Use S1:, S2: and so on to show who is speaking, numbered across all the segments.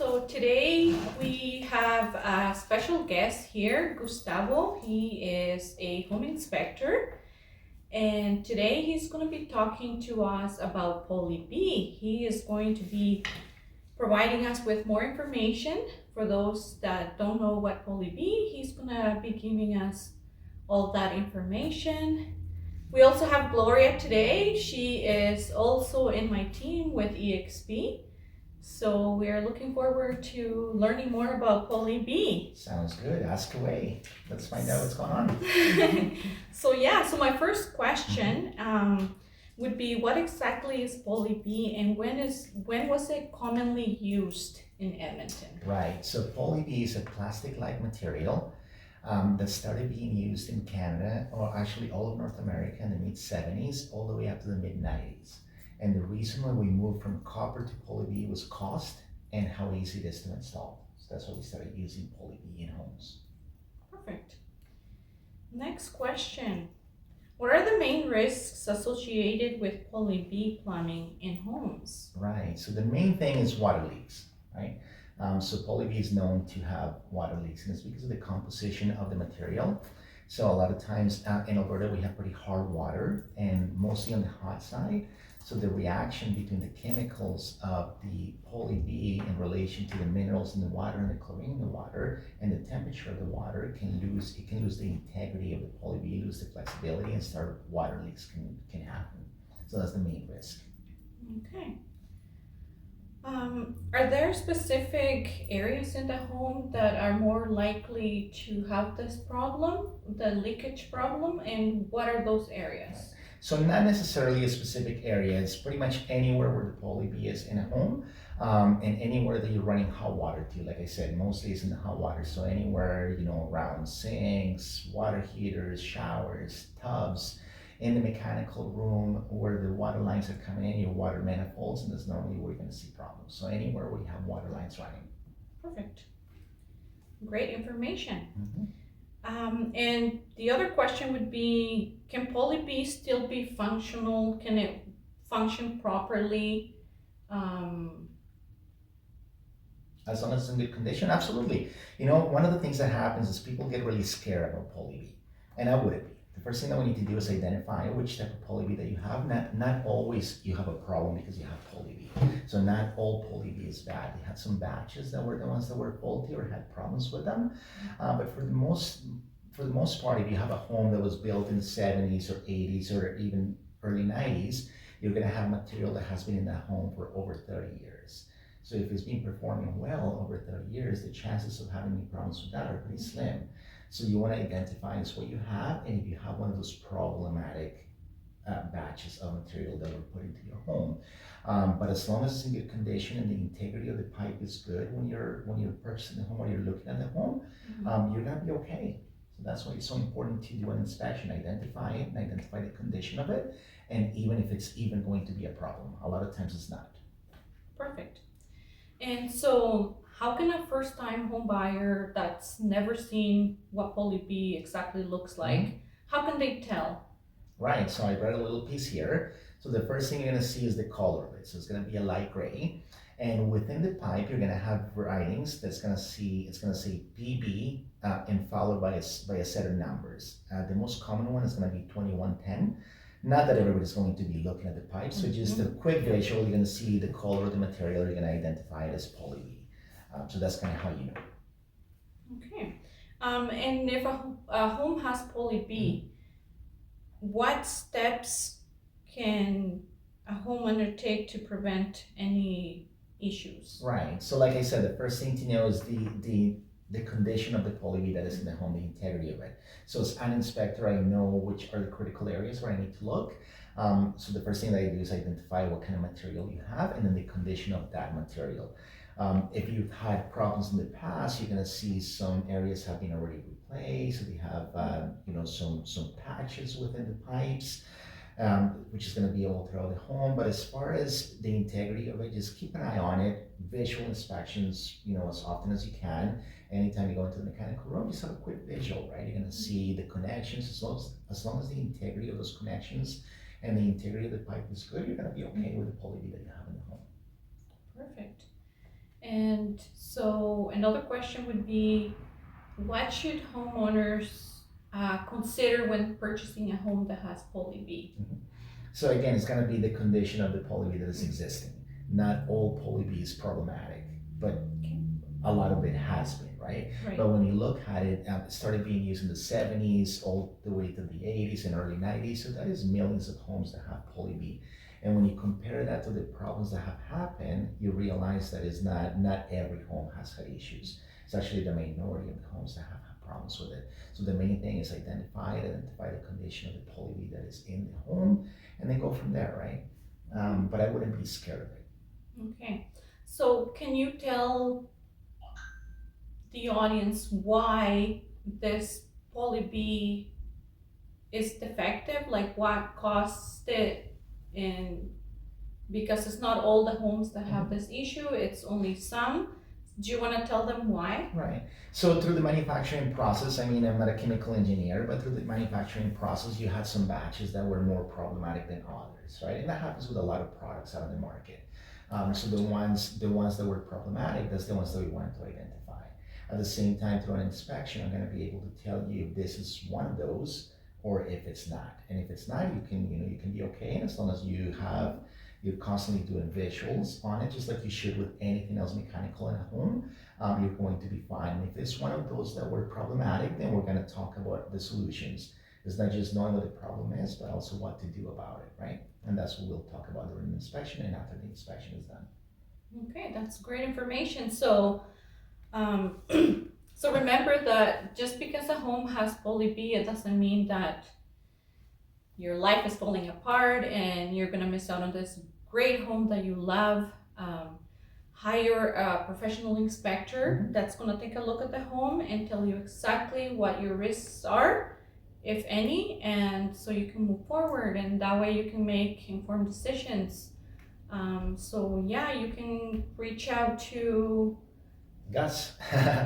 S1: So today we have a special guest here, Gustavo. He is a home inspector, and today he's going to be talking to us about Poly B. He is going to be providing us with more information. For those that don't know what Poly B, he's going to be giving us all that information. We also have Gloria today. She is also in my team with EXP. So we are looking forward to learning more about Poly B.
S2: Sounds good. Ask away. Let's find out what's going on.
S1: So my first question would be, what exactly is Poly B, and when was it commonly used in Edmonton?
S2: Right. So poly B is a plastic-like material that started being used in Canada, or actually all of North America, in the mid-70s, all the way up to the mid-90s. And the reason why we moved from copper to poly B was cost and how easy it is to install. So that's why we started using poly B in homes.
S1: Perfect. Next question. What are the main risks associated with Poly B plumbing in homes?
S2: Right. So the main thing is water leaks, right? So poly B is known to have water leaks, and it's because of the composition of the material. So a lot of times in Alberta, we have pretty hard water, and mostly on the hot side. So the reaction between the chemicals of the poly B in relation to the minerals in the water and the chlorine in the water and the temperature of the water can lose the integrity of the poly B, lose the flexibility, and start water leaks can happen. So that's the main risk.
S1: Okay. Are there specific areas in the home that are more likely to have this problem, the leakage problem, and what are those areas?
S2: So not necessarily a specific area, it's pretty much anywhere where the poly B is in a home, and anywhere that you're running hot water to. Like I said, mostly it's in the hot water, so anywhere, around sinks, water heaters, showers, tubs, in the mechanical room where the water lines are coming in, your water manifolds, and that's normally where you're going to see problems. So anywhere where you have water lines running.
S1: Perfect. Great information.
S2: Mm-hmm.
S1: And the other question would be, can Poly B still be functional? Can it function properly?
S2: As long as it's in good condition, absolutely. One of the things that happens is people get really scared about poly B, and I wouldn't be. The first thing that we need to do is identify which type of poly B that you have. Not always you have a problem because you have poly B. So not all poly B is bad. We had some batches that were the ones that were faulty or had problems with them. But for the most part, if you have a home that was built in the 70s or 80s or even early 90s, you're going to have material that has been in that home for over 30 years. So if it's been performing well over 30 years, the chances of having any problems with that are pretty slim. So you want to identify what you have, and if you have one of those problematic batches of material that were put into your home. But as long as it's in good condition and the integrity of the pipe is good when you're purchasing the home or you're looking at the home, you're going to be okay. So that's why it's so important to do an inspection, identify it, and identify the condition of it, and even if it's even going to be a problem. A lot of times it's not.
S1: Perfect. And so how can a first-time home buyer that's never seen what Poly B exactly looks like, how can they tell?
S2: Right, so I brought a little piece here. So the first thing you're going to see is the color of it. So it's going to be a light gray, and within the pipe you're going to have writings it's going to say PB and followed by a set of numbers. The most common one is going to be 2110. Not that everybody's going to be looking at the pipe, so just a quick visual, you're going to see the color of the material, you're going to identify it as poly B. So that's kind of how you know.
S1: Okay. And if a home has Poly B, what steps can a homeowner take to prevent any issues?
S2: Right. So like I said, the first thing to know is the condition of the poly B that is in the home, the integrity of it. So as an inspector, I know which are the critical areas where I need to look. So the first thing that I do is identify what kind of material you have and then the condition of that material. If you've had problems in the past, you're going to see some areas have been already replaced. So they have some patches within the pipes, which is going to be all throughout the home. But as far as the integrity of it, just keep an eye on it. Visual inspections, as often as you can. Anytime you go into the mechanical room, just have a quick visual, right? You're going to see the connections. As long as the integrity of those connections and the integrity of the pipe is good, you're going to be okay with the poly B that you have in the home.
S1: Perfect. And so another question would be, what should homeowners consider when purchasing a home that has poly B?
S2: So again, it's going to be the condition of the poly that is existing. Not all poly is problematic, but
S1: Okay.
S2: a lot of it has been, right?
S1: Right.
S2: But when you look at it, it started being used in the 70s, all the way to the 80s and early 90s. So that is millions of homes that have poly B. And when you compare that to the problems that have happened, you realize that it's not every home has had issues. It's actually the minority of the homes that have had problems with it. So the main thing is identify the condition of the poly B that is in the home, and then go from there, right? But I wouldn't be scared of it.
S1: Okay. So can you tell the audience why this poly B is defective? Like what caused it? And because it's not all the homes that have this issue, it's only some. Do you want to tell them why?
S2: Right. So through the manufacturing process, I mean, I'm not a chemical engineer, but through the manufacturing process, you had some batches that were more problematic than others, right? And that happens with a lot of products out on the market. So the ones that were problematic, that's the ones that we wanted to identify. At the same time, through an inspection, I'm going to be able to tell you if this is one of those or if it's not. And if it's not, you can be okay, and as long as you're constantly doing visuals on it, just like you should with anything else mechanical in a home, you're going to be fine. And if it's one of those that were problematic, then we're going to talk about the solutions. It's not just knowing what the problem is, but also what to do about it, right? And that's what we'll talk about during the inspection and after the inspection is done.
S1: Okay, that's great information. So, so remember that just because a home has poly B, it doesn't mean that your life is falling apart and you're gonna miss out on this great home that you love. Hire a professional inspector that's gonna take a look at the home and tell you exactly what your risks are, if any, and so you can move forward, and that way you can make informed decisions. So yeah, you can reach out to
S2: Gus.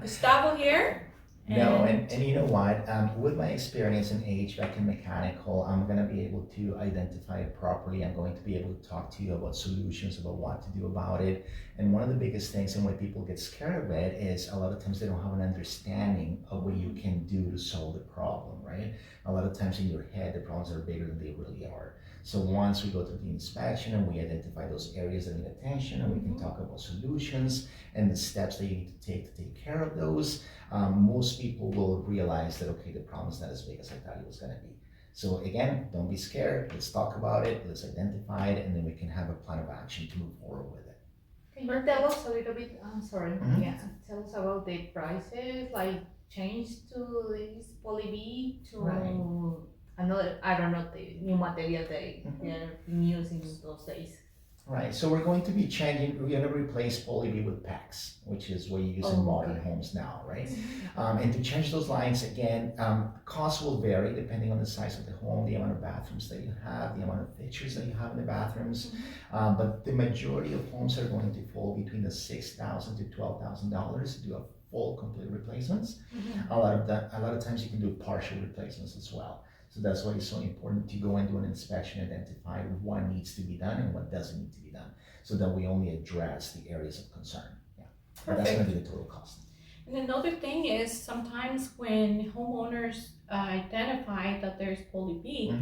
S1: Gustavo here.
S2: No, and you know what? With my experience in HVAC and mechanical, I'm going to be able to identify it properly. I'm going to be able to talk to you about solutions, about what to do about it. And one of the biggest things and why people get scared of it is a lot of times they don't have an understanding of what you can do to solve the problem, right? A lot of times in your head, the problems are bigger than they really are. So once we go through the inspection and we identify those areas that need attention, and we can talk about solutions and the steps that you need to take care of those, most people will realize that, okay, the problem is not as big as I thought it was going to be. So again, don't be scared. Let's talk about it. Let's identify it, and then we can have a plan of action to move forward with it.
S3: Can you tell us a little bit, sorry,
S2: Mhm.
S3: yeah, tell us about the prices, like change to this poly B to
S2: Right.
S3: another, I don't know, the new material they're using those days.
S2: Right, so we're going to be changing, we're going to replace poly B with PEX, which is what you use in modern homes now, right? And to change those lines, again, costs will vary depending on the size of the home, the amount of bathrooms that you have, the amount of fixtures that you have in the bathrooms. But the majority of homes are going to fall between the $6,000 to $12,000 to do a full complete replacements. A lot of times you can do partial replacements as well. So that's why it's so important to go and do an inspection, identify what needs to be done and what doesn't need to be done, so that we only address the areas of concern. Yeah, but that's going to be the total cost.
S1: And another thing is sometimes when homeowners identify that there's poly B,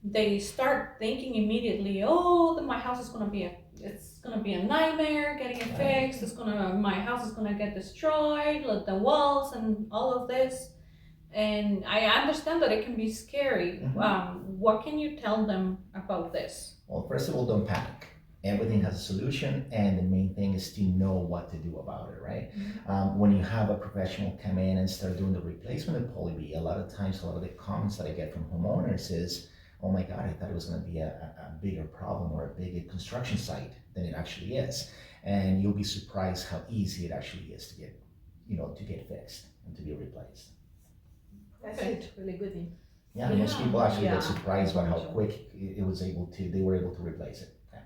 S1: they start thinking immediately, oh, my house is gonna be a nightmare getting it fixed. My house is gonna get destroyed, like the walls and all of this. And I understand that it can be scary. What can you tell them about this?
S2: Well, first of all, don't panic. Everything has a solution, and the main thing is to know what to do about it, right? When you have a professional come in and start doing the replacement of poly B, a lot of the comments that I get from homeowners is, oh my God, I thought it was going to be a bigger problem or a bigger construction site than it actually is. And you'll be surprised how easy it actually is to get fixed and to be replaced.
S3: That's really good.
S2: Yeah, most people actually
S3: Yeah.
S2: get surprised by how quick they were able to replace it. Yeah.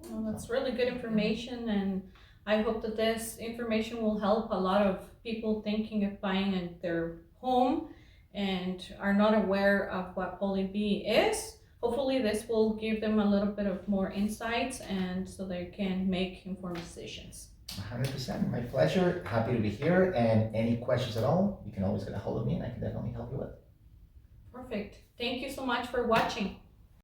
S1: Well, that's really good information, and I hope that this information will help a lot of people thinking of buying their home and are not aware of what poly B is. Hopefully this will give them a little bit of more insights, and so they can make informed decisions.
S2: 100%. My pleasure. Happy to be here. And any questions at all, you can always get a hold of me and I can definitely help you with.
S1: Perfect. Thank you so much for watching.